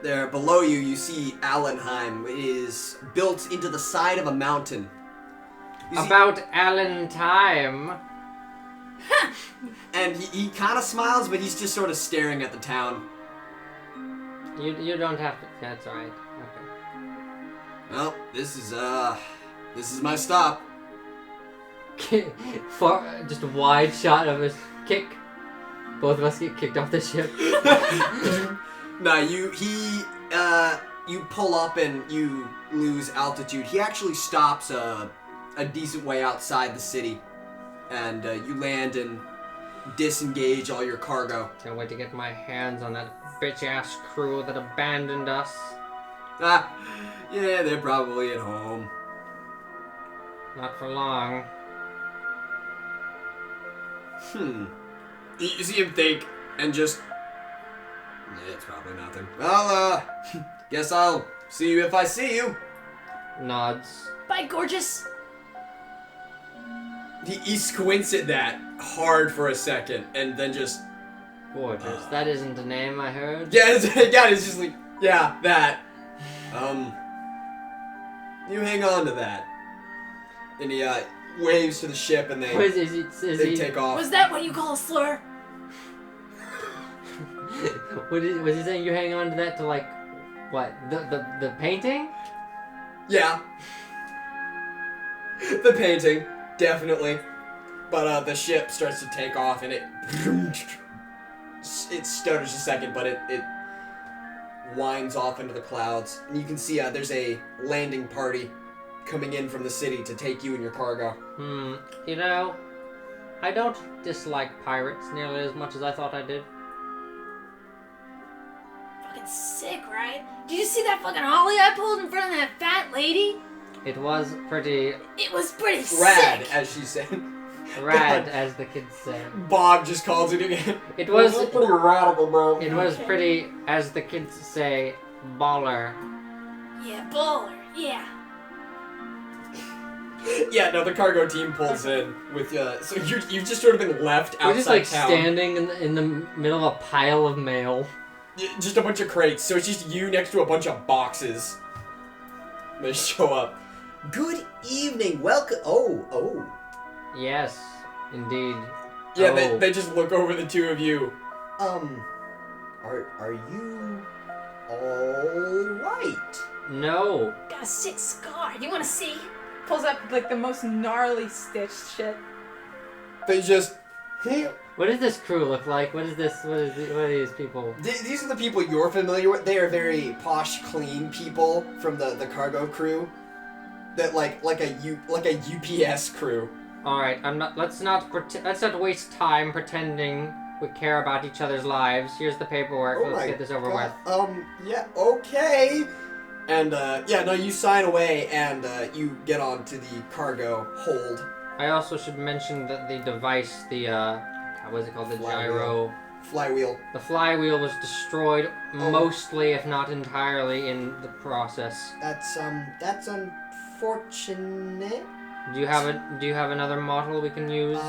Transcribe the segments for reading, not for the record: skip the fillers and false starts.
there below you, you see Allenheim is built into the side of a mountain. About Allen time. And he kind of smiles, but he's just sort of staring at the town. You don't have to. That's alright. Okay. Well, this is my stop. For just a wide shot of his kick. Both of us get kicked off the ship. No, you pull up and you lose altitude. He actually stops a decent way outside the city, and you land and disengage all your cargo. Can't wait to get my hands on that bitch-ass crew that abandoned us. Yeah, they're probably at home. Not for long. You see him think, and just... it's probably nothing. Well, guess I'll see you if I see you. Nods. Bye, gorgeous. He squints at that hard for a second, and then just... Gorgeous. That isn't a name I heard. Yeah, it's just like, yeah, that. You hang on to that. And he waves to the ship, and they take off. Was that what you call a slur? Was he saying you hang on to that to, like, what? The painting? Yeah. The painting, definitely. But the ship starts to take off, and it stutters a second, but it winds off into the clouds. And you can see there's a landing party coming in from the city to take you and your cargo. You know, I don't dislike pirates nearly as much as I thought I did. Fucking sick, right? Did you see that fucking ollie I pulled in front of that fat lady? It was pretty... It was pretty Rad, sick. as she said. Rad, as the kids say. Bob just calls it again. It was pretty radical, bro. It was pretty, as the kids say, baller. Yeah, baller. Yeah. Yeah, no, the cargo team pulls in with so you've just sort of been left outside We're just like town. standing in the middle of a pile of mail. Just a bunch of crates, so it's just you next to a bunch of boxes. They show up. Good evening, welcome. Oh. Yes, indeed. Yeah, they just look over the two of you. Are you all right? No. Got a sick scar. You want to see? Pulls up like the most gnarly stitched shit. They just. What does this crew look like? What is this? What are these people? These are the people you're familiar with. They are very posh, clean people from the cargo crew. That like a UPS crew. All right, let's not waste time pretending we care about each other's lives. Here's the paperwork. Let's get this over with. Yeah, okay. And you sign away and you get onto the cargo hold. I also should mention that the device, what is it called? The gyro. Flywheel. The flywheel was destroyed mostly, if not entirely, in the process. That's unfortunate. Do you have another model we can use?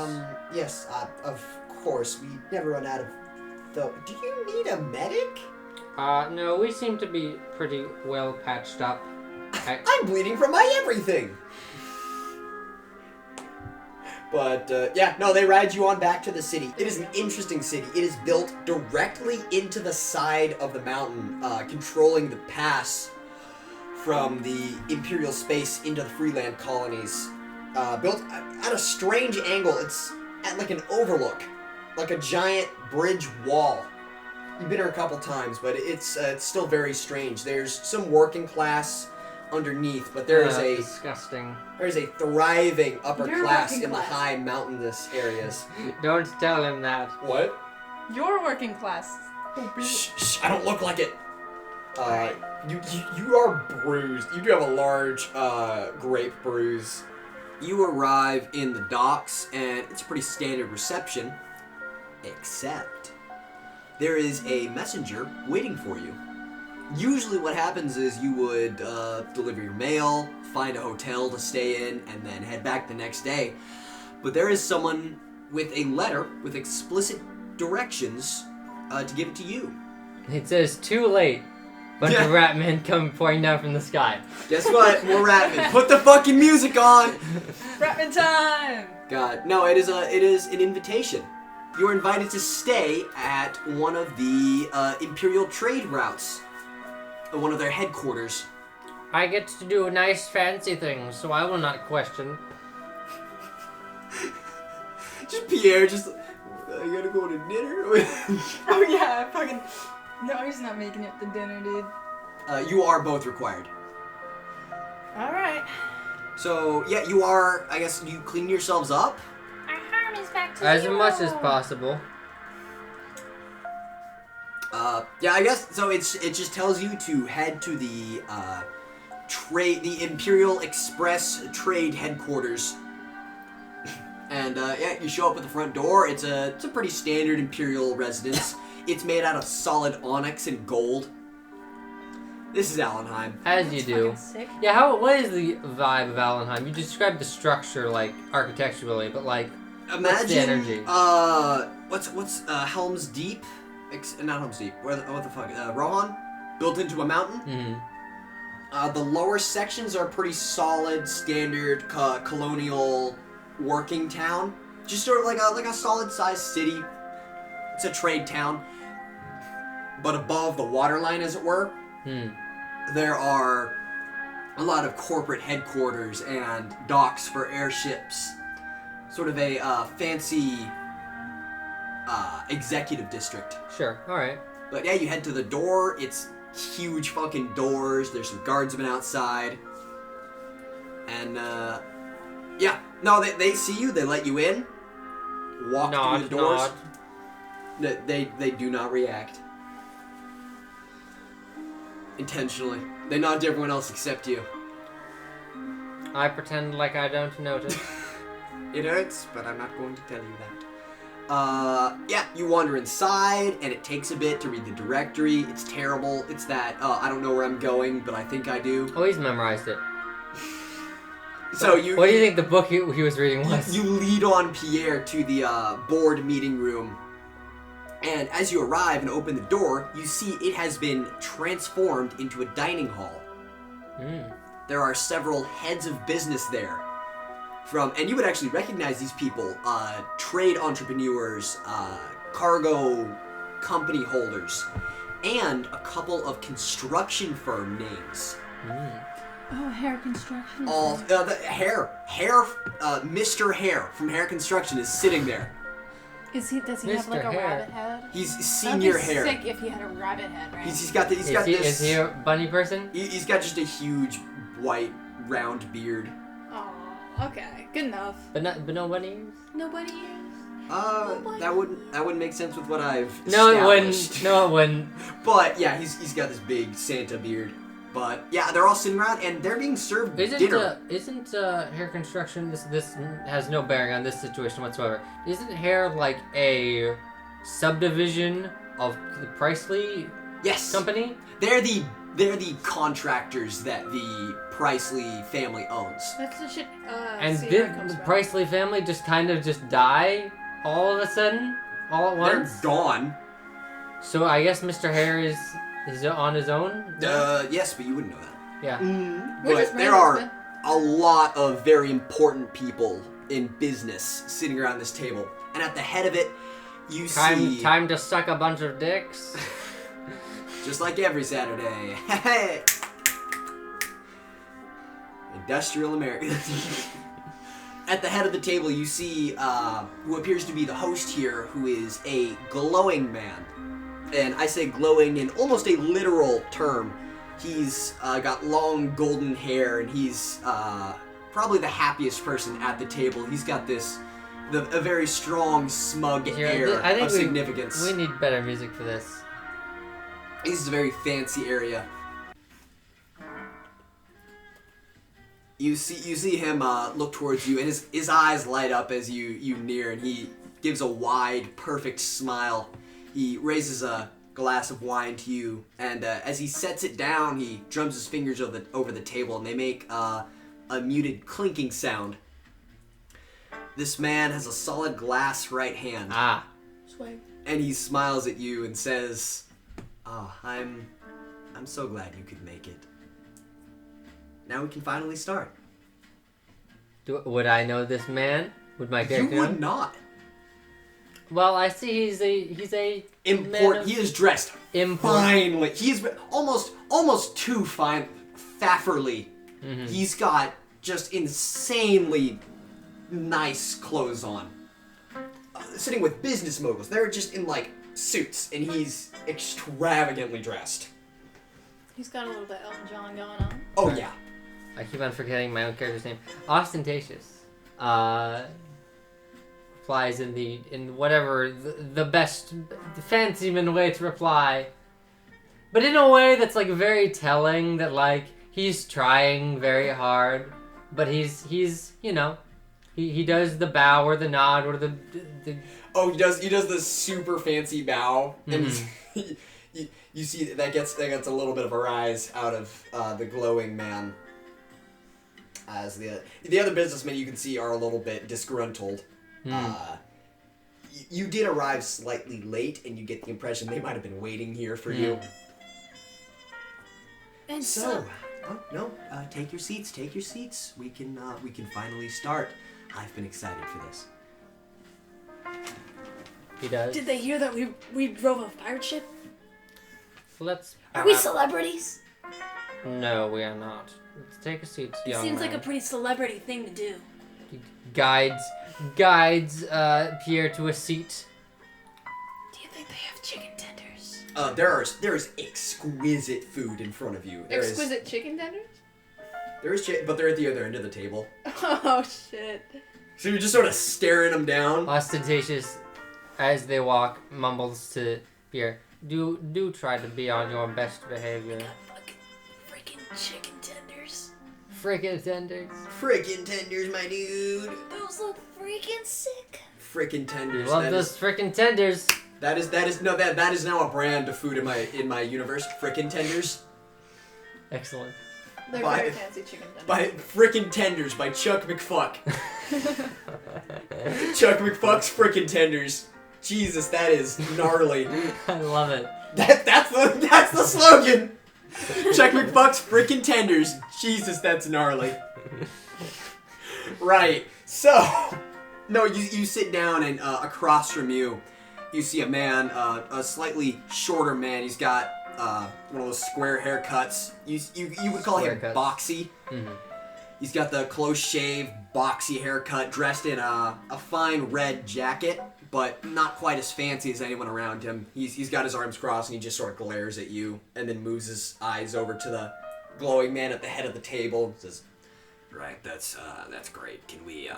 Yes, of course. We never run out of Do you need a medic? No, we seem to be pretty well patched up. I'm bleeding from my everything! But, they ride you on back to the city. It is an interesting city. It is built directly into the side of the mountain, controlling the pass from the Imperial space into the Freeland colonies. Built at a strange angle. It's at like an overlook, like a giant bridge wall. You've been here a couple times, but it's still very strange. There's some working class underneath, but there is disgusting. There is a thriving upper class in the high mountainous areas. Don't tell him that. What? You're working class. Shh, I don't look like it. You are bruised. You do have a large grape bruise. You arrive in the docks, and it's a pretty standard reception, except there is a messenger waiting for you. Usually what happens is you would deliver your mail, find a hotel to stay in, and then head back the next day. But there is someone with a letter with explicit directions to give it to you. It says, too late. Bunch of rat men come pouring down from the sky. Guess what? More Ratman. Put the fucking music on! Ratman time! God. No, it is an invitation. You're invited to stay at one of the Imperial trade routes. One of their headquarters. I get to do nice fancy things, so I will not question. Just Pierre, just... you gotta go to dinner? Oh yeah, fucking... No, he's not making it to dinner, dude. You are both required. Alright. So, yeah, you are... I guess you clean yourselves up? Our harm is back to As zero. much as possible. Yeah, I guess, so it just tells you to head to the, the Imperial Express Trade Headquarters. And, yeah, you show up at the front door. It's a pretty standard Imperial residence. It's made out of solid onyx and gold. This is Allenheim. As you do. Sick. Yeah, what is the vibe of Allenheim? You described the structure, like, architecturally, but, like, Imagine, what's the energy? What's Helm's Deep? Not Helm's Deep. What the fuck? Rohan? Built into a mountain? Mm-hmm. The lower sections are pretty solid, standard, colonial working town. Just sort of like a solid-sized city. It's a trade town. But above the waterline, as it were, there are a lot of corporate headquarters and docks for airships. Sort of a fancy executive district. Sure, alright. But yeah, you head to the door. It's huge fucking doors. There's some guardsmen outside. And, yeah. No, they see you. They let you in. Walk through the doors. They do not react. Intentionally. They nod to everyone else except you. I pretend like I don't notice. It hurts, but I'm not going to tell you that. Yeah, you wander inside, and it takes a bit to read the directory. It's terrible. It's that, I don't know where I'm going, but I think I do. Oh, he's memorized it. So you... What do you think the book he was reading was? You lead on Pierre to the board meeting room. And as you arrive and open the door, you see it has been transformed into a dining hall. There are several heads of business there. And you would actually recognize these people, trade entrepreneurs, cargo company holders, and a couple of construction firm names. Oh, Hair Construction. All the Mr. Hair from Hair Construction is sitting there. Does he have like Mr. a Hair. rabbit head? He's senior That'd be hair. sick if he had a rabbit head, right? He's got this. Is he a bunny person? He's got just a huge white round beard. Oh, okay. Good enough. But no bunny ears? No bunny ears. That wouldn't make sense with what I've No, it established. wouldn't. No, it wouldn't. But yeah, he's got this big Santa beard. But yeah, they're all sitting around and they're being served dinner. Isn't Hair Construction, this has no bearing on this situation whatsoever. Isn't Hair like a subdivision of the Pricely Yes. company? They're the contractors that the Pricely family owns. That's the shit. And see did where it comes the from. Pricely family just kind of just die all of a sudden? All at once? They're gone. So I guess Mr. Hair is on his own? Yes, but you wouldn't know that. Yeah. We're But just there randoms, are man. a lot of very important people in business sitting around this table. And at the head of it, you see... Time to suck a bunch of dicks. Just like every Saturday. Industrial America. At the head of the table, you see who appears to be the host here, who is a glowing man. And I say glowing in almost a literal term. He's got long golden hair, and he's probably the happiest person at the table. He's got a very strong, smug air I think of significance. We need better music for this. This is a very fancy area. You see him look towards you, and his eyes light up as you near, and he gives a wide, perfect smile. He raises a glass of wine to you, and as he sets it down, he drums his fingers over the table, and they make a muted clinking sound. This man has a solid glass right hand. Ah. Swag. And he smiles at you and says, I'm I'm so glad you could make it. Now we can finally start. Would I know this man? Would my character You know? would not. Well, I see he's a He is dressed finely. He's almost too fine, fafferly. Mm-hmm. He's got just insanely nice clothes on. Sitting with business moguls, they're just in like suits, and he's extravagantly dressed. He's got a little bit Elton John going on. Oh yeah. I keep on forgetting my own character's name. Ostentatious. Replies in whatever the best fancyman way to reply, but in a way that's like very telling that like he's trying very hard, but he's he does the bow or the nod or the Oh, he does the super fancy bow, and Mm-hmm. you see that gets a little bit of a rise out of the glowing man. As the other businessmen you can see are a little bit disgruntled. You did arrive slightly late, and you get the impression they might have been waiting here for you. And Take your seats. Take your seats. We can finally start. I've been excited for this. he does. did they hear that we drove a pirate ship? Let's. Are we celebrities? No, we are not. Let's take a seat, It young seems man. like a pretty celebrity thing to do. He guides Pierre to a seat. Do you think they have chicken tenders? There is exquisite food in front of you. Exquisite chicken tenders? There is but they're at the other end of the table. Oh shit. So you're just sort of staring them down. Ostentatious, as they walk, mumbles to Pierre, Do try to be on your best behavior. Fucking freaking chicken tenders. Frickin' tenders. Frickin' tenders, my dude. Those look freaking sick. Frickin' tenders. Love those frickin' tenders. That is now a brand of food in my universe. Frickin' tenders. Excellent. They're By- very fancy chicken tenders. By Frickin' Tenders by Chuck McFuck. Chuck McFuck's Frickin' Tenders. Jesus, that is gnarly. I love it. That's the slogan. Chuck McFuck's Frickin' Tenders. Jesus, that's gnarly. Right. So, no, you sit down, and across from you see a man, a slightly shorter man. He's got one of those square haircuts. You would call him Square cuts. boxy. Mm-hmm. He's got the close shave, boxy haircut, dressed in a fine red jacket, but not quite as fancy as anyone around him. He's got his arms crossed, and he just sort of glares at you, and then moves his eyes over to the glowing man at the head of the table. And says, "Right, that's great. Can we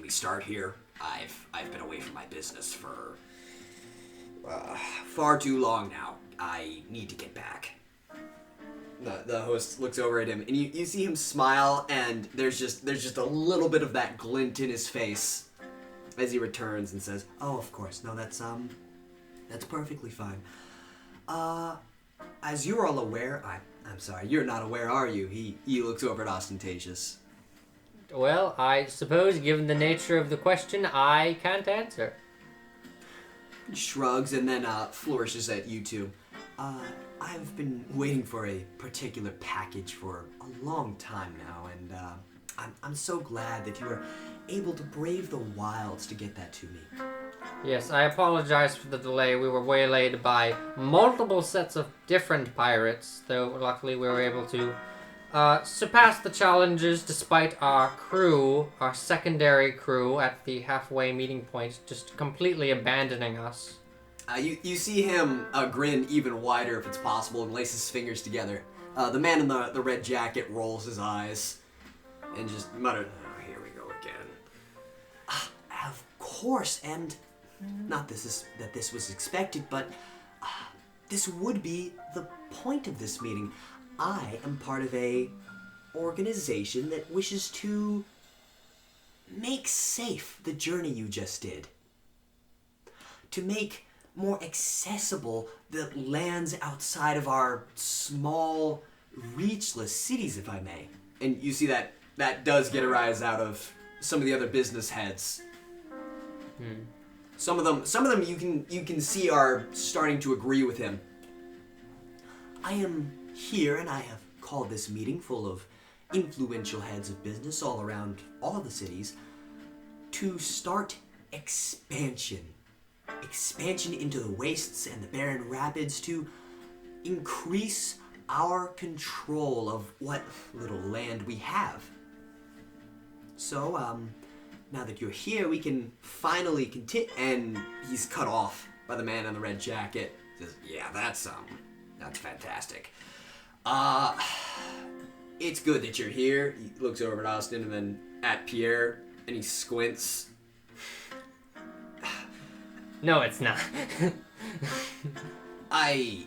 start here? I've been away from my business for far too long now. I need to get back." The host looks over at him, and you see him smile, and there's just a little bit of that glint in his face as he returns and says, "Oh, of course, no, that's perfectly fine. As you're all aware, I'm sorry, you're not aware, are you?" He looks over at Ostentatious. Well, I suppose, given the nature of the question, I can't answer. He shrugs and then flourishes at you two. I've been waiting for a particular package for a long time now, and I'm so glad that you were able to brave the wilds to get that to me. Yes, I apologize for the delay. We were waylaid by multiple sets of different pirates, though luckily we were able to surpass the challenges despite our crew, our secondary crew at the halfway meeting point, just completely abandoning us. You see him grin even wider if it's possible and lace his fingers together. The man in the red jacket rolls his eyes and just mutters, "Oh, here we go again." Of course, and not that this was expected, but this would be the point of this meeting. I am part of a organization that wishes to make safe the journey you just did. To make more accessible the lands outside of our small, reachless cities, if I may. And you see that does get a rise out of some of the other business heads. Some of them you can see are starting to agree with him. I am here and I have called this meeting full of influential heads of business all around all the cities to start expansion. Expansion into the wastes and the barren rapids to increase our control of what little land we have. So, now that you're here, we can finally continue. And he's cut off by the man in the red jacket. Says, yeah, that's fantastic. It's good that you're here. He looks over at Austin and then at Pierre, and he squints. No, it's not. I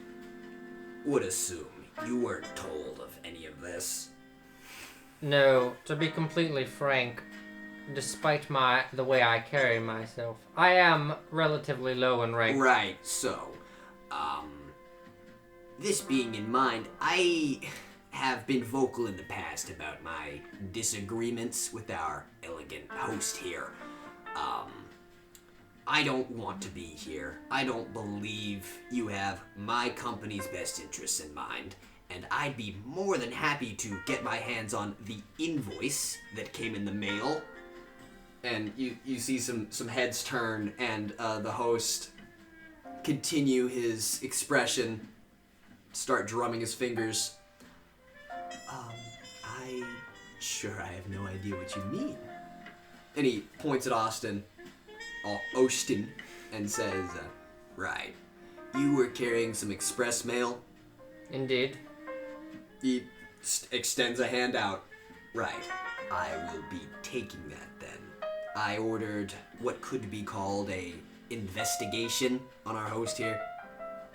would assume you weren't told of any of this. No, to be completely frank, despite the way I carry myself, I am relatively low in rank. Right, so, this being in mind, I have been vocal in the past about my disagreements with our elegant host here. I don't want to be here. I don't believe you have my company's best interests in mind, and I'd be more than happy to get my hands on the invoice that came in the mail. And you see some heads turn, and the host continue his expression, start drumming his fingers. I have no idea what you mean. And he points at Austin, and says, right, you were carrying some express mail? Indeed. He extends a hand out. Right, I will be taking that then. I ordered what could be called a investigation on our host here.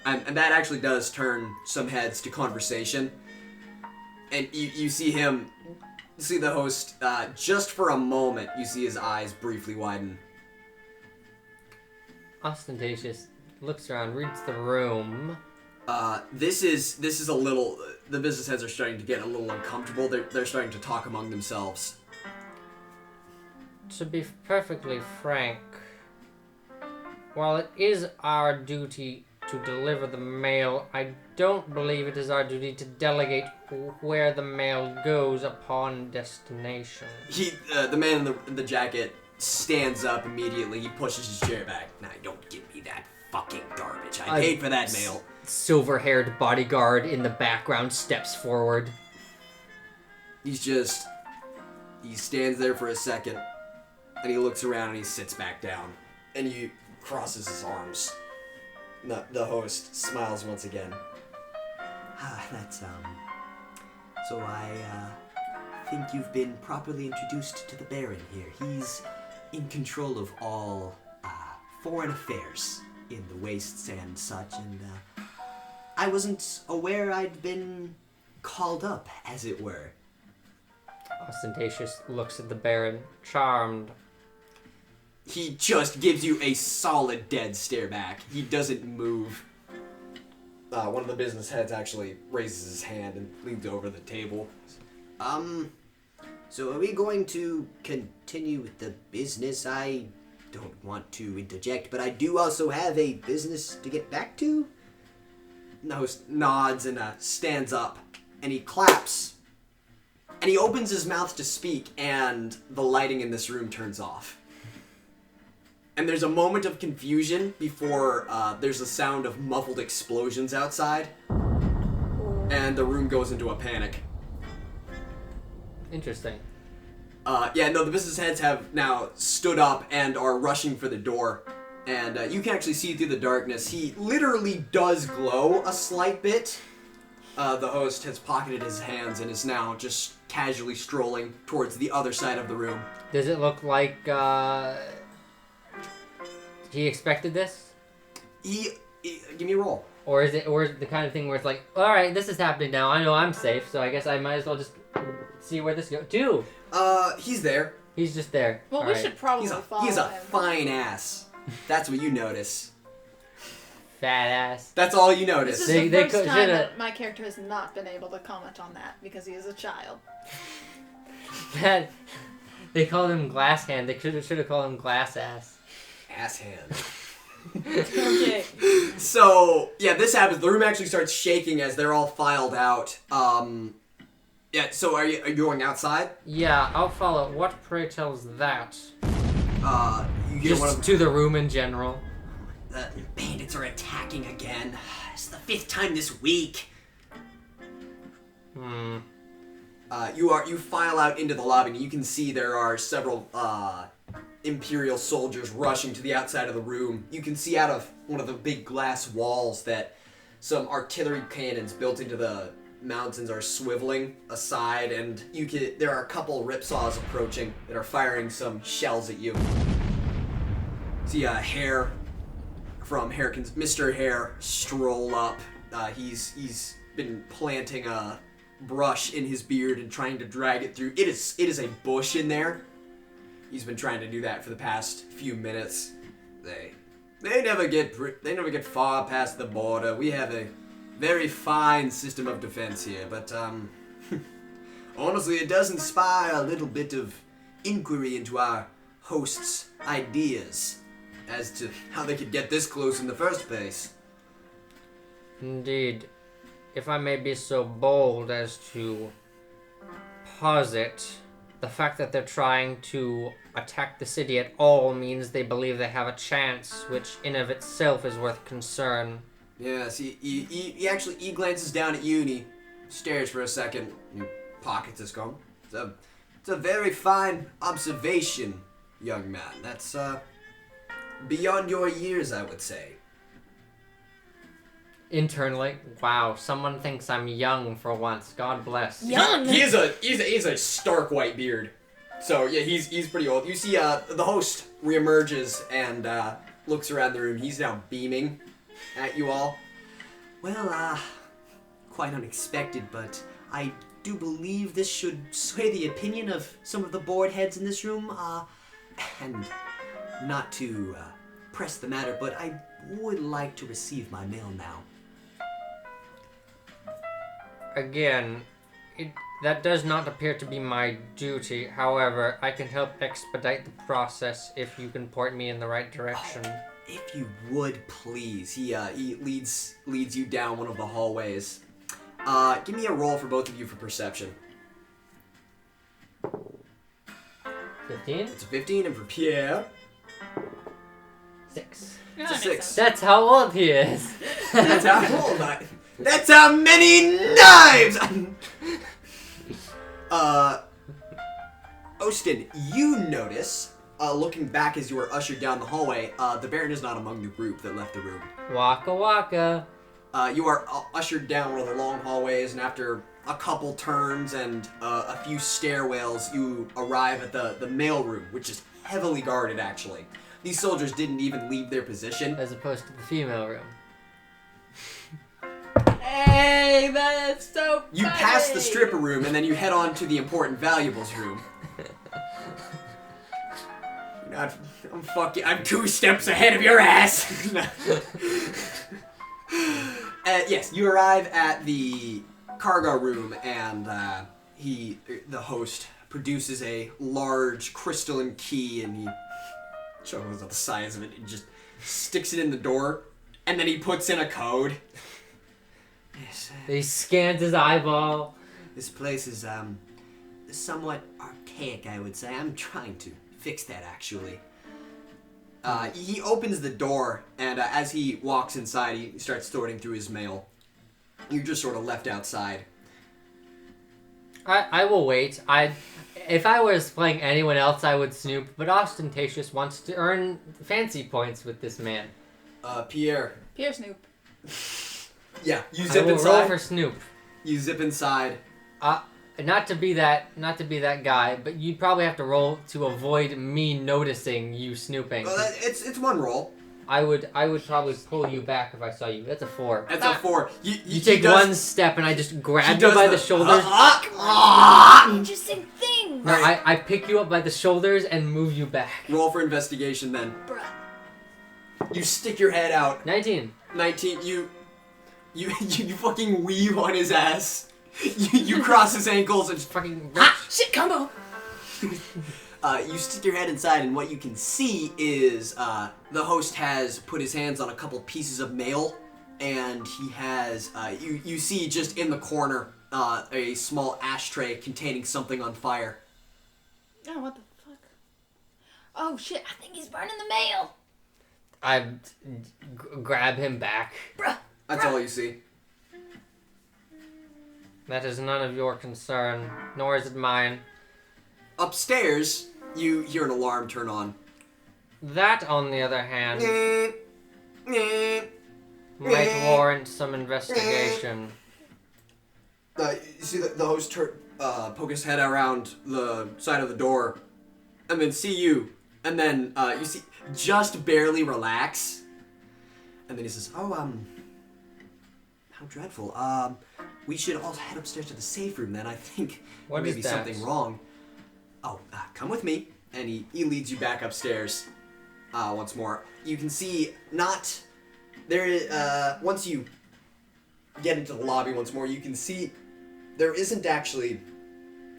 And that actually does turn some heads to conversation. And you see the host, just for a moment, you see his eyes briefly widen. Ostentatious looks around, reads the room. This is a little, the business heads are starting to get a little uncomfortable. They're starting to talk among themselves. To be perfectly frank, while it is our duty to deliver the mail, I don't believe it is our duty to delegate where the mail goes upon destination. The man in the jacket stands up immediately. He pushes his chair back. Nah, don't give me that fucking garbage. I paid for that mail. Silver-haired bodyguard in the background steps forward. He stands there for a second, and he looks around and he sits back down, and he crosses his arms. The host smiles once again. So I think you've been properly introduced to the Baron here. He's in control of all foreign affairs in the wastes and such, and I wasn't aware I'd been called up, as it were. Ostentatious looks at the Baron, charmed. He just gives you a solid dead stare back. He doesn't move. One of the business heads actually raises his hand and leans over the table. So are we going to continue with the business? I don't want to interject, but I do also have a business to get back to. The host nods and stands up, and he claps. And he opens his mouth to speak, and the lighting in this room turns off. And there's a moment of confusion before there's a sound of muffled explosions outside. And the room goes into a panic. Interesting. The business heads have now stood up and are rushing for the door. And you can actually see through the darkness. He literally does glow a slight bit. The host has pocketed his hands and is now just casually strolling towards the other side of the room. Does it look like he expected this? Give me a roll. Or is it the kind of thing where it's like, all right, this is happening now. I know I'm safe, so I guess I might as well just see where this goes. 2. He's there. He's just there. Well, all we right. should probably follow He's a him. fine ass. That's what you notice. Fat ass. That's all you This notice. is They the first could- time shoulda- that my character has not been able to comment on that because he is a child. That they called him Glass Hand. They should have called him Glass Ass. Ass hand. Okay. So, yeah, this happens. The room actually starts shaking as they're all filed out. Yeah, so are you going outside? Yeah, I'll follow. What pray tells that? You get Just one of to the room in general. the bandits are attacking again. It's the 5th time this week. You file out into the lobby, and you can see there are several Imperial soldiers rushing to the outside of the room. You can see out of one of the big glass walls that some artillery cannons built into the mountains are swiveling aside, and there are a couple ripsaws approaching that are firing some shells at you. See Hare from Mr. Hare stroll up. He's been planting a brush in his beard and trying to drag it through. It is a bush in there. He's been trying to do that for the past few minutes. They never get far past the border. We have a very fine system of defense here, but honestly, it does inspire a little bit of inquiry into our hosts' ideas as to how they could get this close in the first place. Indeed. If I may be so bold as to posit, the fact that they're trying to attack the city at all means they believe they have a chance, which in of itself is worth concern. Yes, he glances down at you and he stares for a second. He pockets his comb. It's a very fine observation, young man. That's beyond your years, I would say. Internally, wow, someone thinks I'm young for once. God bless. Young. He has a stark white beard. So yeah, he's pretty old. You see the host reemerges and looks around the room. He's now beaming at you all. Well, quite unexpected, but I do believe this should sway the opinion of some of the board heads in this room. And not to press the matter, but I would like to receive my mail now. Again, that does not appear to be my duty. However, I can help expedite the process if you can point me in the right direction. Oh, if you would, please. He leads you down one of the hallways. Give me a roll for both of you for perception. 15? It's a 15, and for Pierre, 6. it's a 6. That's how old he is. That's how old That's how many knives! Ostin, you notice, looking back as you were ushered down the hallway, the Baron is not among the group that left the room. Waka waka. You are ushered down one of the long hallways, and after a couple turns and a few stairwells, you arrive at the mail room, which is heavily guarded, actually. These soldiers didn't even leave their position. As opposed to the female room. Hey, that's so You funny. pass the stripper room, and then you head on to the important valuables room. I'm 2 steps ahead of your ass! Yes, you arrive at the cargo room, and the host produces a large crystalline key, and he shows the size of it and just sticks it in the door, and then he puts in a code. Yes, He scans his eyeball. this place is somewhat archaic, I would say. I'm trying to fix that, actually. He opens the door, and as he walks inside, he starts sorting through his mail. You're just sort of left outside. I will wait. If I was playing anyone else, I would snoop, but Ostentatious wants to earn fancy points with this man. Pierre. Pierre Snoop. Yeah, you I zip will roll inside. for snoop. You zip inside. Not to be that guy, but you'd probably have to roll to avoid me noticing you snooping. Oh, it's one roll. I would probably pull you back if I saw you. That's a 4. That's a 4. You take one step and I just grab you by the shoulders. Interesting thing. No, I pick you up by the shoulders and move you back. Roll for investigation then. Bruh. You stick your head out. 19. 19. You fucking weave on his ass. You cross his ankles and Fucking Ah, shit, combo. You stick your head inside, and what you can see is the host has put his hands on a couple pieces of mail, and he has, you see just in the corner a small ashtray containing something on fire. Oh, what the fuck? Oh shit, I think he's burning the mail. I grab him back. Bruh. That's all you see. That is none of your concern, nor is it mine. Upstairs, you hear an alarm turn on. That, on the other hand, might warrant some investigation. You see the host poke his head around the side of the door, and then see you, and then you see just barely relax, and then he says, "Oh, how dreadful. We should all head upstairs to the safe room then. I think What there may is be that? something wrong. Oh, come with me." And he leads you back upstairs. Once more, you can see not there is once you get into the lobby once more, you can see there isn't actually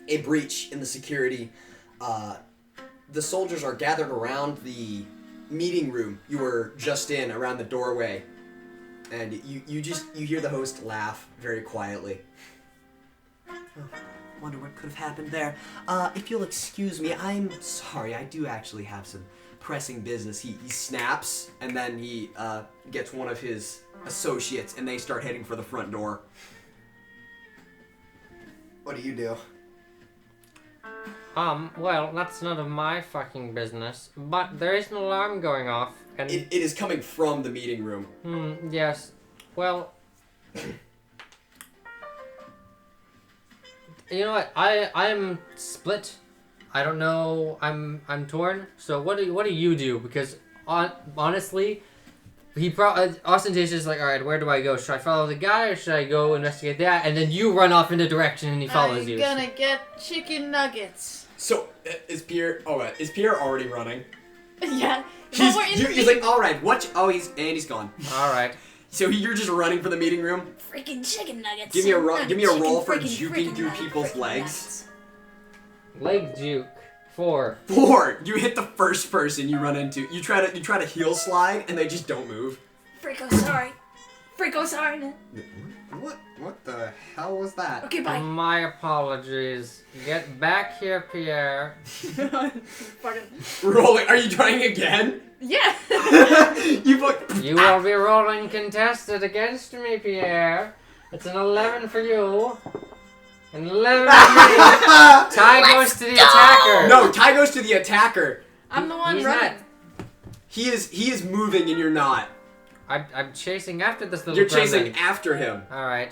a breach in the security. The soldiers are gathered around the meeting room you were just in, around the doorway, and you hear the host laugh very quietly. Oh, wonder what could have happened there. If you'll excuse me, I'm sorry. I do actually have some pressing business. He snaps, and then he gets one of his associates, and they start heading for the front door. What do you do? Well, that's none of my fucking business, but there is an alarm going off, and... It is coming from the meeting room. Yes. Well... You know what? I'm split. I don't know. I'm torn. So what do you do? Because honestly, Ostentatious is like, all right, where do I go? Should I follow the guy or should I go investigate that? And then you run off in a direction and he follows you. I'm gonna get chicken nuggets. So is Pierre? Oh, is Pierre already running? Yeah. He's like, all right, what? Oh, he's gone. All right. So you're just running for the meeting room. Freaking chicken nuggets. Give me a roll for Freaking juking through nugget, people's freaking legs. Leg juke. 4. 4. You hit the first person you run into. You try to heel slide and they just don't move. Freako, sorry. Freako, sorry, man. What the hell was that? Okay, bye. My apologies. Get back here, Pierre. Fucking. Rolling. Are you trying again? Yeah. You will be rolling contested against me, Pierre. It's an 11 for you. An 11 for me. Tie goes to the attacker. No, tie goes to the attacker. I'm the one He's running. not. He is moving and you're not. I'm chasing after this little You're chasing gremlin. after him. Alright.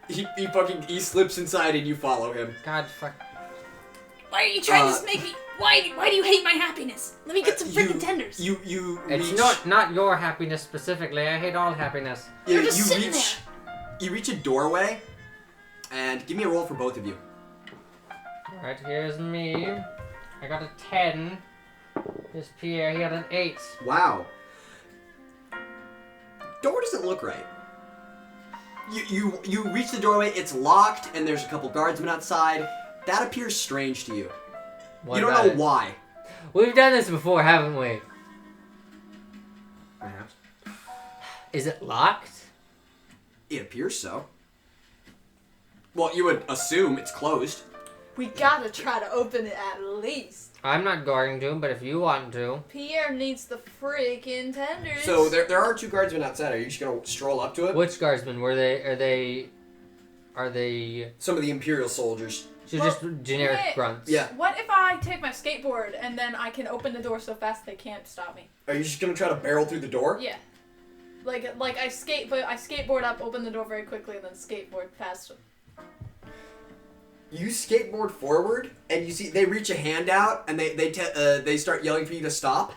He slips inside and you follow him. God fuck. Why are you trying to make me? Why do you hate my happiness? Let me get some freaking tenders. It's not your happiness specifically. I hate all happiness. You're just sitting there. You reach a doorway, and give me a roll for both of you. Alright, here's me. I got a 10. Here's Pierre. He got an 8. Wow. Door doesn't look right. You reach the doorway, it's locked, and there's a couple guardsmen outside. That appears strange to you. What you don't about know it? why. We've done this before, haven't we? Perhaps. Is it locked? It appears so. Well, you would assume it's closed. We gotta try to open it at least. I'm not going to, but if you want to. Pierre needs the freaking tenders. So there are 2 guardsmen outside. Are you just gonna stroll up to it? Which guardsmen? Are they Some of the Imperial soldiers. just generic wait. grunts? Yeah. What if I take my skateboard and then I can open the door so fast they can't stop me? Are you just gonna try to barrel through the door? Yeah. Like I skateboard up, open the door very quickly, and then skateboard past. You skateboard forward, and you see they reach a hand out, and they start yelling for you to stop.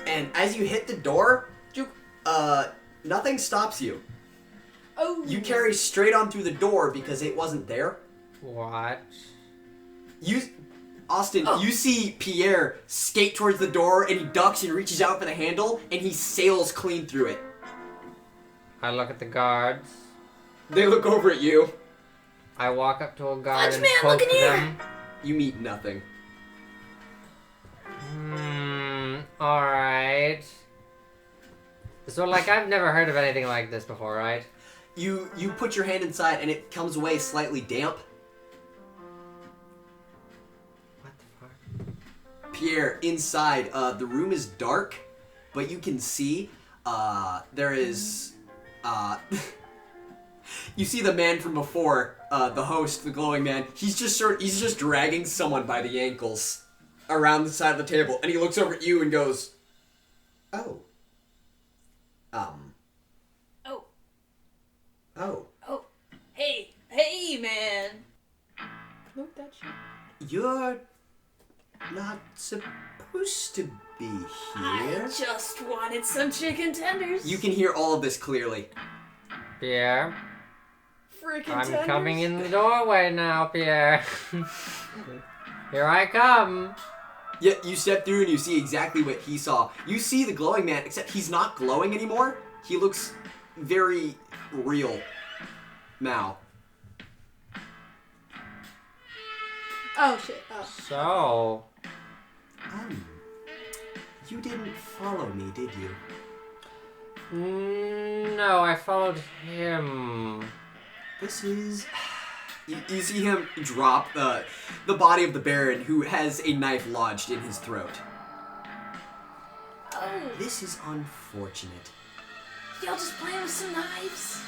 And as you hit the door, nothing stops you. Oh. You carry straight on through the door because it wasn't there. What? Austin, you see Pierre skate towards the door, and he ducks and reaches out for the handle, and he sails clean through it. I look at the guards. They look over at you. I walk up to a guard Fudge and man, poke look in here. them. You meet nothing. Alright. So, like, I've never heard of anything like this before, right? You put your hand inside and it comes away slightly damp. What the fuck? Pierre, inside, the room is dark, but you can see, there is, you see the man from before, the host, the glowing man. He's just dragging someone by the ankles around the side of the table, and he looks over at you and goes, "Oh. Oh. Oh, hey, man. Look that shit. You're not supposed to be here." I just wanted some chicken tenders. You can hear all of this clearly. Pierre, Freaking I'm tenders. coming in the doorway now, Pierre. Here I come. Yeah, you step through and you see exactly what he saw. You see the glowing man, except he's not glowing anymore. He looks very real now. Oh shit. Oh. So, You didn't follow me, did you? no, I followed him. This is... You see him drop the body of the Baron, who has a knife lodged in his throat. Oh, This is unfortunate. y'all just playing with some knives?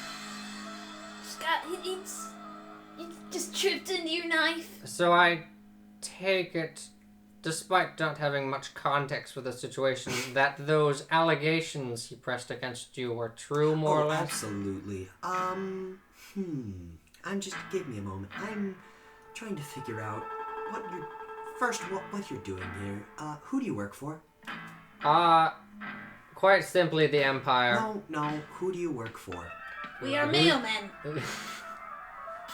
You just tripped into your knife? So I take it, despite not having much context for the situation, that those allegations he pressed against you were true, more or less? Absolutely. Give me a moment. I'm trying to figure out what you're doing here. Who do you work for? Quite simply the Empire. No, who do you work for? We are mailmen.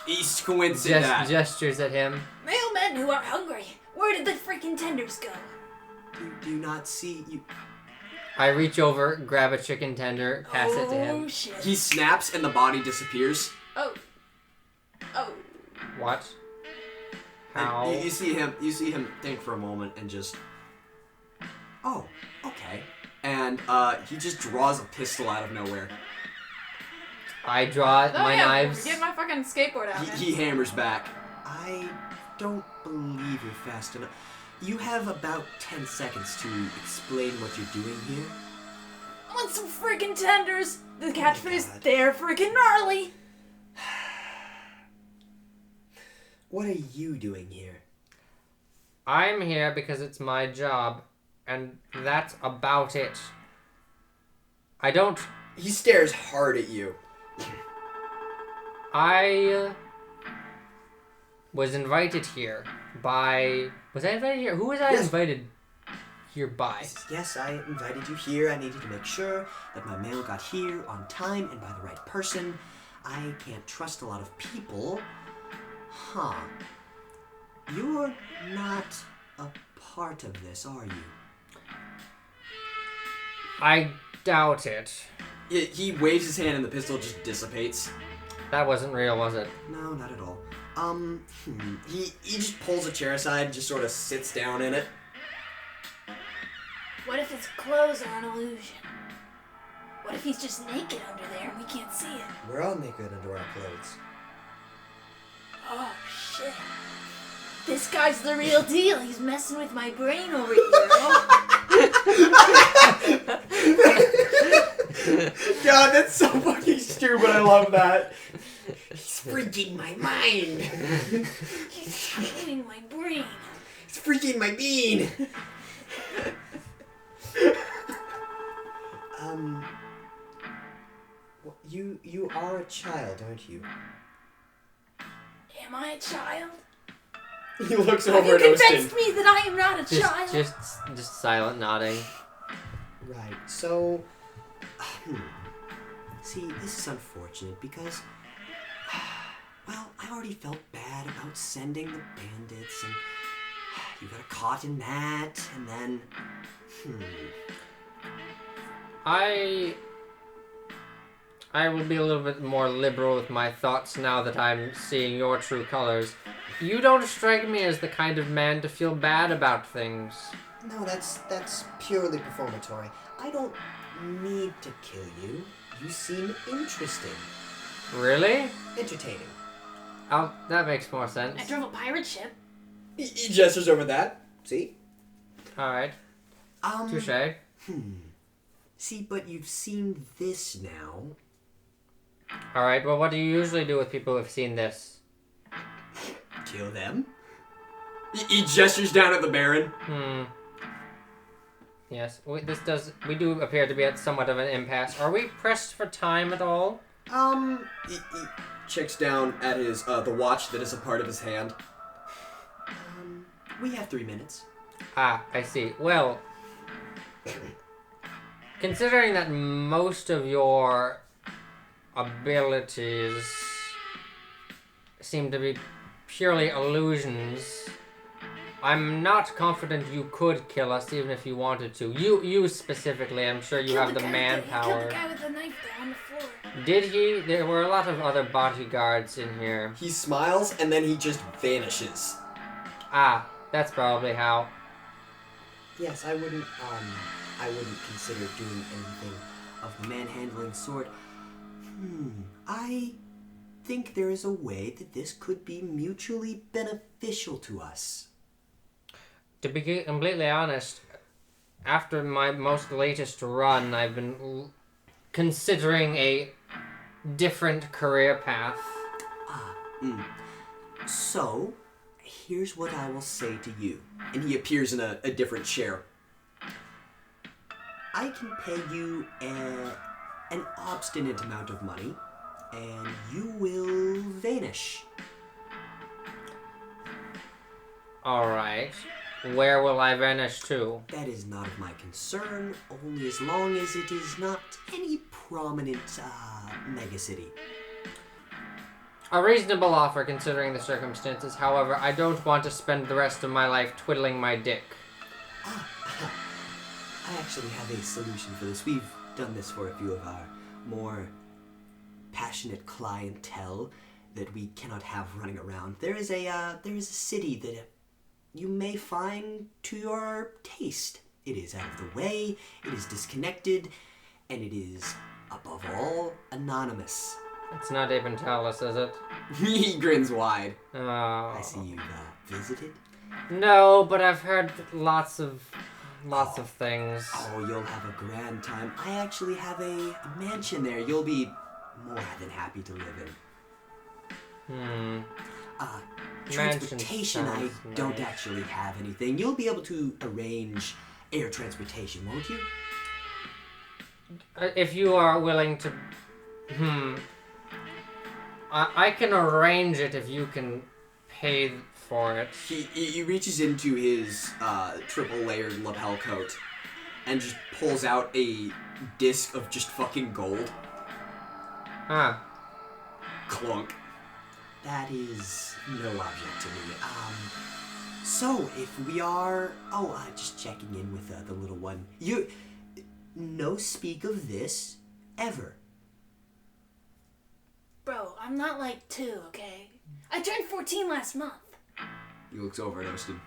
He's coincident that. Gestures at him. Mailmen who are hungry. Where did the freaking tenders go? Do you not see you? I reach over, grab a chicken tender, pass it to him. Oh, shit. He snaps and the body disappears. Oh. What? And How? you see him think for a moment and just, oh, okay. And he just draws a pistol out of nowhere. I draw Oh, my yeah, knives. Get my fucking skateboard out. man. He hammers back. I don't believe you're fast enough. You have about 10 seconds to explain what you're doing here. I want some freaking tenders. The catchphrase, God. they're freaking gnarly. What are you doing here? I'm here because it's my job, and that's about it. I don't... He stares hard at you. I was invited here by... Was I invited here? Who was I Yes. invited here by? He says, yes, I invited you here. I needed to make sure that my mail got here on time and by the right person. I can't trust a lot of people. Huh. You're not a part of this, are you? I doubt it. He waves his hand and the pistol just dissipates. That wasn't real, was it? No, not at all. He just pulls a chair aside and just sort of sits down in it. What if his clothes are an illusion? What if he's just naked under there and we can't see it? We're all naked under our clothes. Oh, shit. This guy's the real deal. He's messing with my brain over here. Oh. God, that's so fucking stupid. I love that. He's freaking my mind. He's ruining my brain. He's freaking my bean. You are a child, aren't you? Am I a child? He looks Have over you at Ostin. convinced me that I am not a child? Just silent nodding. Right, so... See, this is unfortunate because... Well, I already felt bad about sending the bandits, and you got caught in that, and then... I will be a little bit more liberal with my thoughts now that I'm seeing your true colors. You don't strike me as the kind of man to feel bad about things. No, that's purely performatory. I don't need to kill you. You seem interesting. Really? Entertaining. Oh, that makes more sense. I drove a pirate ship. He gestures over that. See? Alright. Touche. See, but you've seen this now. Alright, well, what do you usually do with people who've seen this? Kill them? He gestures down at the Baron. Yes, we do appear to be at somewhat of an impasse. Are we pressed for time at all? He checks down at his, the watch that is a part of his hand. We have 3 minutes. Ah, I see. Well, considering that most of your abilities seem to be purely illusions, I'm not confident you could kill us even if you wanted to. You specifically, I'm sure you have the manpower. He killed the guy with the knife there on the floor. Did he? There were a lot of other bodyguards in here. He smiles and then he just vanishes. Ah, that's probably how. Yes, I wouldn't consider doing anything of the manhandling sort. I think there is a way that this could be mutually beneficial to us. To be completely honest, after my most latest run, I've been considering a different career path. So, here's what I will say to you. And he appears in a different chair. I can pay you an obstinate amount of money, and you will vanish. Alright. Where will I vanish to? That is not of my concern, only as long as it is not any prominent megacity. A reasonable offer considering the circumstances. However, I don't want to spend the rest of my life twiddling my dick. I actually have a solution for this. We've done this for a few of our more passionate clientele that we cannot have running around. There is a city that you may find to your taste. It is out of the way, it is disconnected, and it is, above all, anonymous. It's not even Talus, is it? He grins wide. Oh. I see you've visited. No, but I've heard lots of things. Oh, you'll have a grand time. I actually have a mansion there. You'll be more than happy to live in. Transportation, I don't actually have anything. You'll be able to arrange air transportation, won't you? If you are willing to... I can arrange it if you can pay for it. He reaches into his triple-layered lapel coat and just pulls out a disc of just fucking gold. Huh. Clunk. That is no object to me. So if we are... just checking in with the little one. You... No speak of this, ever. Bro, I'm not like 2, okay? I turned 14 last month. He looks over at Austin.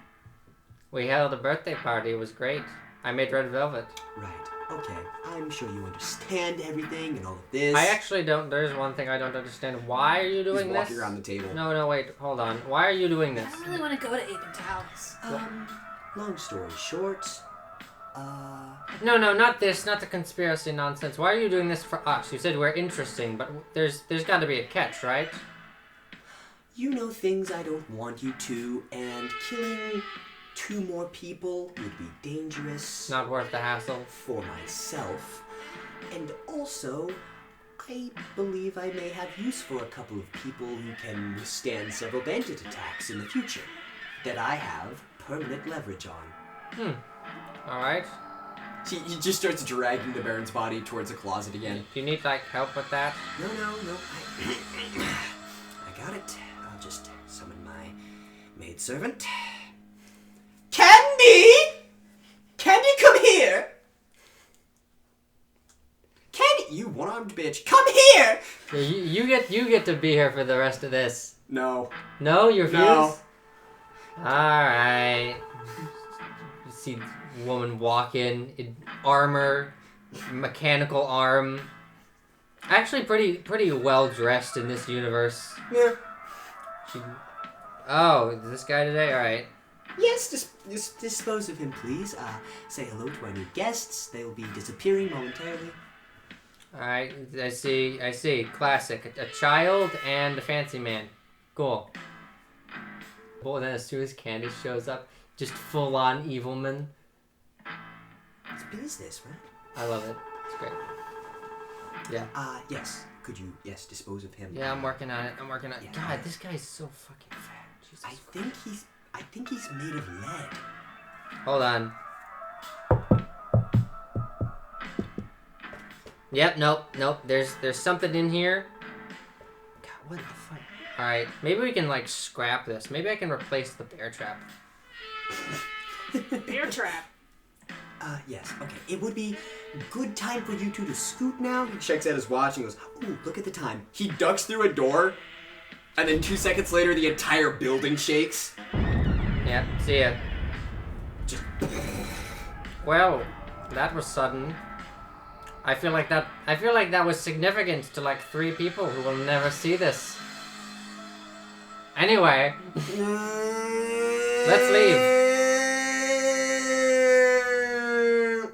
We held a birthday party. It was great. I made red velvet. Right. Okay. I'm sure you understand everything and all of this. I actually don't. There's one thing I don't understand. Why are you doing He's walking this? around the table. No, wait. Hold on. Why are you doing this? I don't really want to go to Ape and Talus. Long story short, No, not this. Not the conspiracy nonsense. Why are you doing this for us? You said we're interesting, but there's got to be a catch, right? you know things I don't want you to, and killing 2 more people would be dangerous. Not worth the hassle. For myself. And also, I believe I may have use for a couple of people who can withstand several bandit attacks in the future that I have permanent leverage on. Alright. He just starts dragging the Baron's body towards a closet again. Do you need, help with that? No. I got it. I'll just summon my maidservant. Candy! Candy, come here! Candy, you one-armed bitch, come here! You get to be here for the rest of this. No. No, you refuse? No. Alright. See, woman walk in armor, mechanical arm. Actually, pretty well dressed in this universe. Yeah. Oh, this guy today? Alright. Yes, dispose of him, please. Say hello to our new guests. They will be disappearing momentarily. Alright, I see. Classic. A child and a fancy man. Cool. Well, then as soon as Candace shows up, just full-on evilman. It's business, right? I love it. It's great. Yeah. Yes. Could you, dispose of him? Yeah, I'm working on it. Yeah. God, this guy's so fucking fat. Jesus I think he's made of lead. Hold on. Yep, nope. There's something in here. God, what the fuck? Alright, maybe we can, like, scrap this. Maybe I can replace the bear trap. Bear trap. Yes. Okay. It would be good time for you two to scoot now. He checks out his watch and goes, ooh, look at the time. He ducks through a door, and then 2 seconds later, the entire building shakes. Yeah, see ya. Just... Well, that was sudden. I feel like that was significant to like 3 people who will never see this. Anyway, let's leave.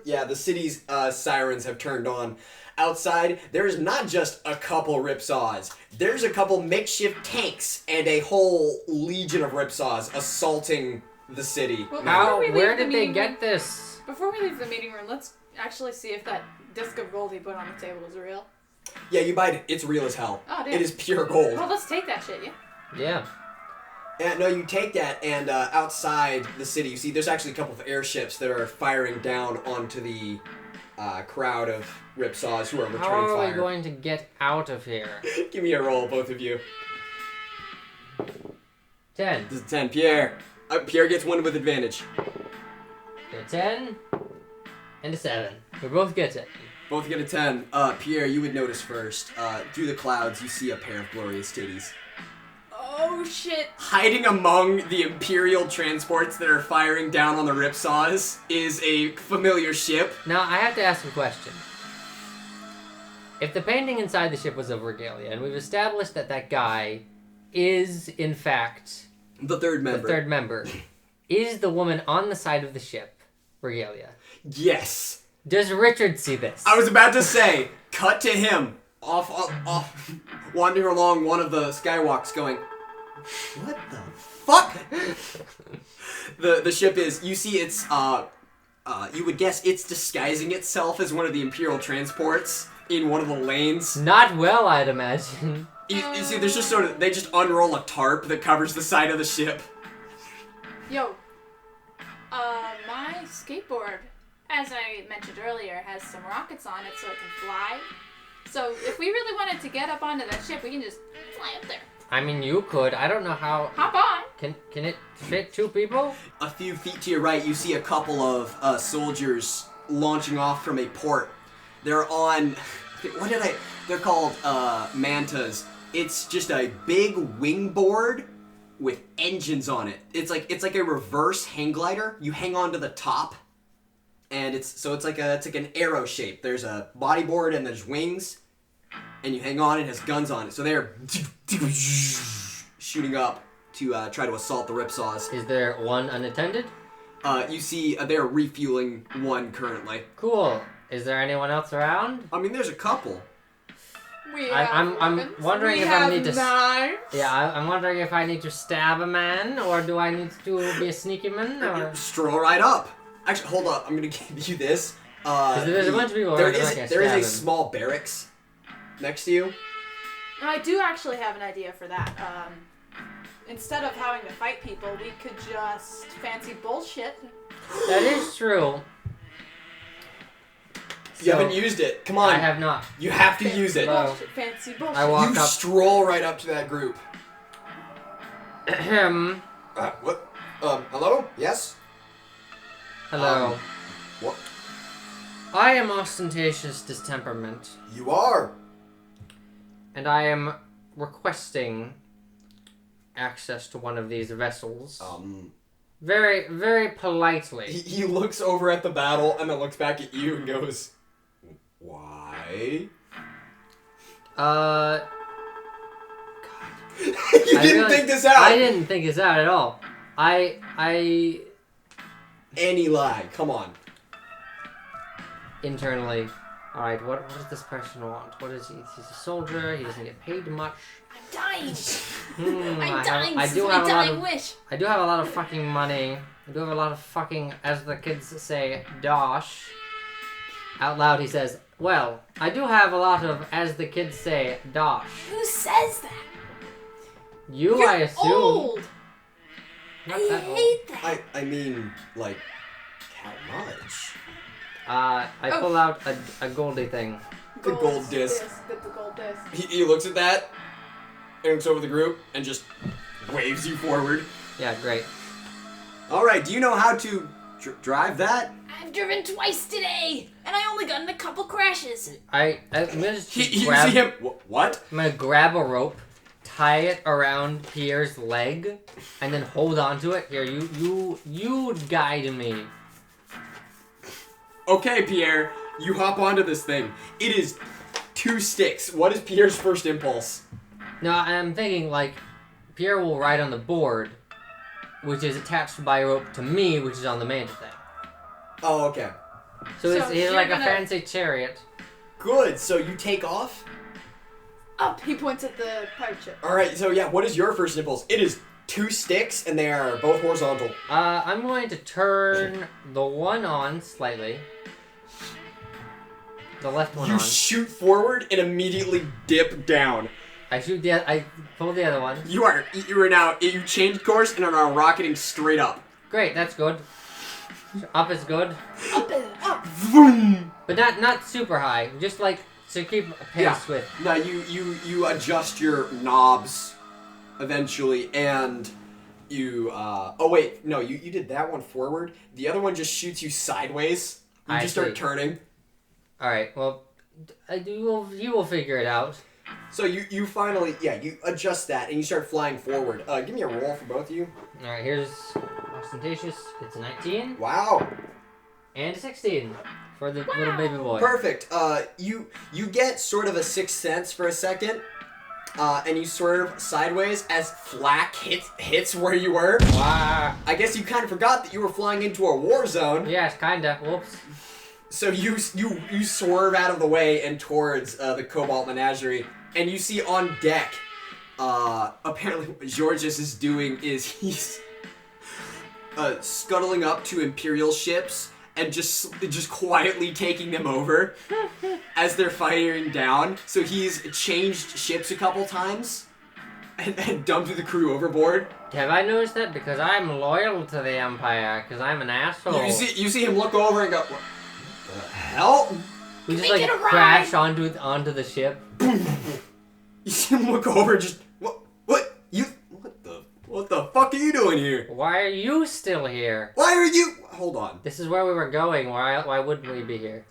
Yeah, the city's sirens have turned on. Outside, there is not just a couple ripsaws. There's a couple makeshift tanks and a whole legion of ripsaws assaulting the city. Well, Where did they get this? Before we leave the meeting room, let's actually see if that disc of gold he put on the table is real. Yeah, you buy it. It's real as hell. Oh, damn. It is pure gold. Well, let's take that shit, yeah? Yeah. And no, you take that, and outside the city, you see there's actually a couple of airships that are firing down onto the crowd of ripsaws who are returning How are fire. we going to get out of here? Give me a roll, both of you. 10. This is 10. Pierre. Pierre gets one with advantage. A 10 and a 7. We both get it. Both get a 10. Pierre, you would notice first. Through the clouds, you see a pair of glorious titties. Oh, shit. Hiding among the Imperial transports that are firing down on the ripsaws is a familiar ship. Now, I have to ask a question. If the painting inside the ship was of regalia, and we've established that that guy is, in fact, The third member. Is the woman on the side of the ship regalia? Yes. Does Richard see this? I was about to say, cut to him. Off, wandering along one of the skywalks going, what the fuck? The ship is, you see it's, you would guess it's disguising itself as one of the Imperial transports in one of the lanes. Not well, I'd imagine. You see, there's just sort of, they just unroll a tarp that covers the side of the ship. Yo, my skateboard, as I mentioned earlier, has some rockets on it so it can fly. So if we really wanted to get up onto that ship, we can just fly up there. I mean, you could. I don't know how. Hop on. Can it fit 2 people? A few feet to your right, you see a couple of soldiers launching off from a port. They're on, they're called mantas. It's just a big wingboard with engines on it. It's like a reverse hang glider. You hang on to the top, and it's like an arrow shape. There's a bodyboard and there's wings, and you hang on. It has guns on it. So they're shooting up to try to assault the ripsaws. Is there one unattended? You see they're refueling one currently. Cool. Is there anyone else around? I mean, there's a couple. I'm wondering if I need to. Knives. Yeah, I'm wondering if I need to stab a man, or do I need to be a sneaky man, or? Stroll right up. Actually, hold up. I'm gonna give you this. There's a bunch of people there around, is I can there is stab a him. small barracks next to you. I do actually have an idea for that. Instead of having to fight people, we could just fancy bullshit. That is true. You haven't used it. Come on. I have not. You have to use it. Hello. Bullshit, fancy bullshit. I walk You up. stroll right up to that group. Ahem. What? Hello? Yes? Hello. What? I am Ostentatious Distemperament, You are. and I am requesting access to one of these vessels. very, very politely. He looks over at the battle and then looks back at you and goes, "Why?" You didn't think this out. I didn't think this out at all. Any lie. Come on. Internally. Alright, what does this person want? What is he? He's a soldier, he doesn't get paid much. I'm dying. I'm dying. This is my dying wish. I do have a lot of fucking money. I do have a lot of fucking, as the kids say, dosh. Out loud he says, well, I do have a lot of, as the kids say, dosh. Who says that? You, You're I assume. Old. Not I that old. hate that. I mean, like, how much? I pull out a goldy thing. The gold disc. Get the gold disc. He looks at that, and looks over the group, and just waves you forward. Yeah, great. Alright, do you know how to drive that? I've driven twice today, and I only got in a couple crashes. I'm gonna just You grab, see him. What? I'm gonna grab a rope, tie it around Pierre's leg, and then hold on to it. Here, you guide me. Okay, Pierre, you hop onto this thing. It is 2 sticks. What is Pierre's first impulse? No, I'm thinking, like, Pierre will ride on the board, which is attached by a rope to me, which is on the mantle thing. Oh, okay. So So it's you're like a gonna- fancy chariot. Good, so you take off? Up. He points at the pirate ship. Alright, so yeah, what is your first impulse? It is 2 sticks, and they are both horizontal. I'm going to turn the one on slightly. The left one You on. shoot forward and immediately dip down. I pull the other one. You are now, you changed course and are now rocketing straight up. Great, that's good. Up is good. Up and up. Vroom! But not super high. Just like to keep pace Yeah. with. Now you adjust your knobs eventually, and you oh wait, no, you did that one forward. The other one just shoots you sideways. You I just start see. turning. All right. Well, you will figure it out. So you finally you adjust that and you start flying forward. Give me a roll for both of you. All right. Here's Ostentatious. It's a 19 Wow. and a 16 for the little baby boy. Perfect. You get sort of a sixth sense for a second, and you swerve sideways as flak hits where you were. Wow. I guess you kind of forgot that you were flying into a war zone. Yes, kinda. Whoops. So you swerve out of the way and towards the Cobalt Menagerie, and you see on deck. Apparently, what Georges is doing is he's scuttling up to Imperial ships and just quietly taking them over as they're firing down. So he's changed ships a couple times and dumped the crew overboard. Have I noticed that? Because I'm loyal to the Empire. Because I'm an asshole. You see him look over and go, "What the hell?" we just Make like it a ride. crash onto the ship. You see him look over and just what the fuck are you doing here? Why are you still here? Why are you? Hold on. This is where we were going. Why wouldn't we be here?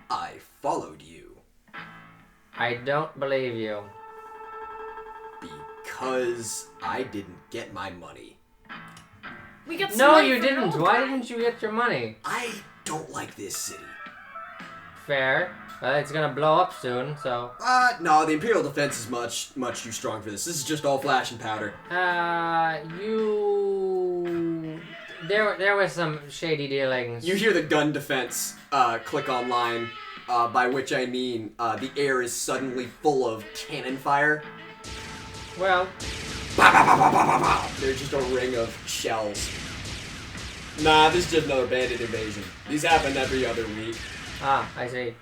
I followed you I don't believe you. because I didn't get my money. We got some No, money you for didn't. gold Why prize. didn't you get your money? I don't like this city. Fair. It's gonna blow up soon, so. No, the Imperial defense is much too strong for this. This is just all flash and powder. There was some shady dealings. You hear the gun defense click online, by which I mean the air is suddenly full of cannon fire. Well, Bah, bah, bah, bah, bah, bah, bah. There's just a ring of shells. Nah, this is just another bandit invasion. These happen every other week. I see.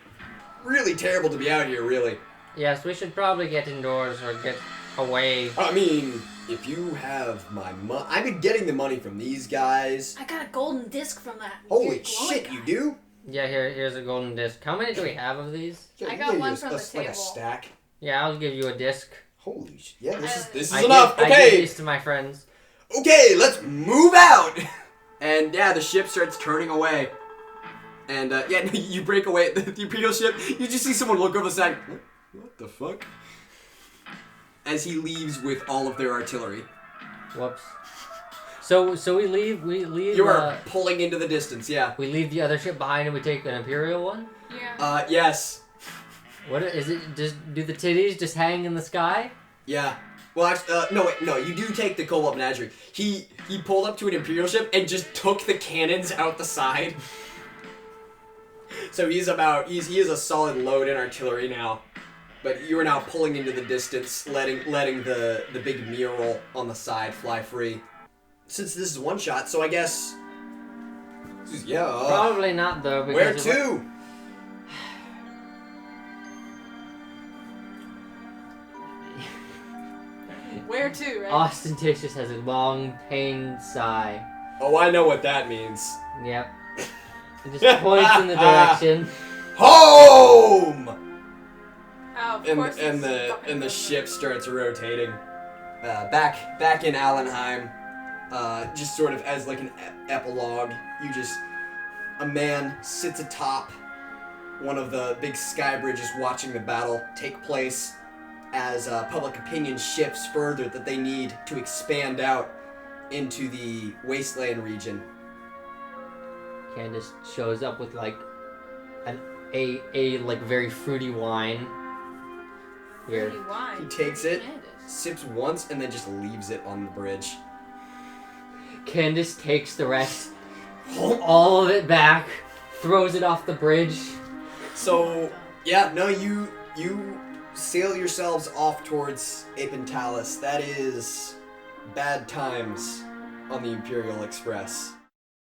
Really terrible to be out here, really. Yes, we should probably get indoors or get away. I mean, if you have my money... I've been getting the money from these guys. I got a golden disc from that. Holy weird glowing shit, guy. you do? Yeah, here's a golden disc. How many do we have of these? Yeah, I you got gave one us from the like a table. stack. Yeah, I'll give you a disc. Holy shit. Yeah, this is I enough. Give, I give Okay. these to my friends. Okay, let's move out. And yeah, the ship starts turning away. And you break away at the Imperial ship. You just see someone look over the side. What the fuck? As he leaves with all of their artillery. Whoops. So we leave. You are pulling into the distance. Yeah. We leave the other ship behind and we take an Imperial one. Yeah. Yes. What is it? Do the titties just hang in the sky? Yeah. Well, actually, no. You do take the Cobalt Menagerie. He pulled up to an Imperial ship and just took the cannons out the side. So he is a solid load in artillery now. But you are now pulling into the distance, letting the big mural on the side fly free. Since this is one shot, so I guess. Yeah. Probably not though. Where to? Where to, right? Ostentatious has a long, pained sigh. Oh, I know what that means. Yep. It just points in the direction. Home! Oh, of And course the ship starts rotating. Back in Allenheim, just sort of as like an epilogue, a man sits atop one of the big sky bridges watching the battle take place as public opinion shifts further that they need to expand out into the wasteland region. Candace shows up with like a like very fruity wine. Here. Fruity wine. He takes it, Candace. sips once, and then just leaves it on the bridge. Candace takes the rest, all of it back, throws it off the bridge. So, yeah, no, you sail yourselves off towards Apentalis. That is bad times on the Imperial Express.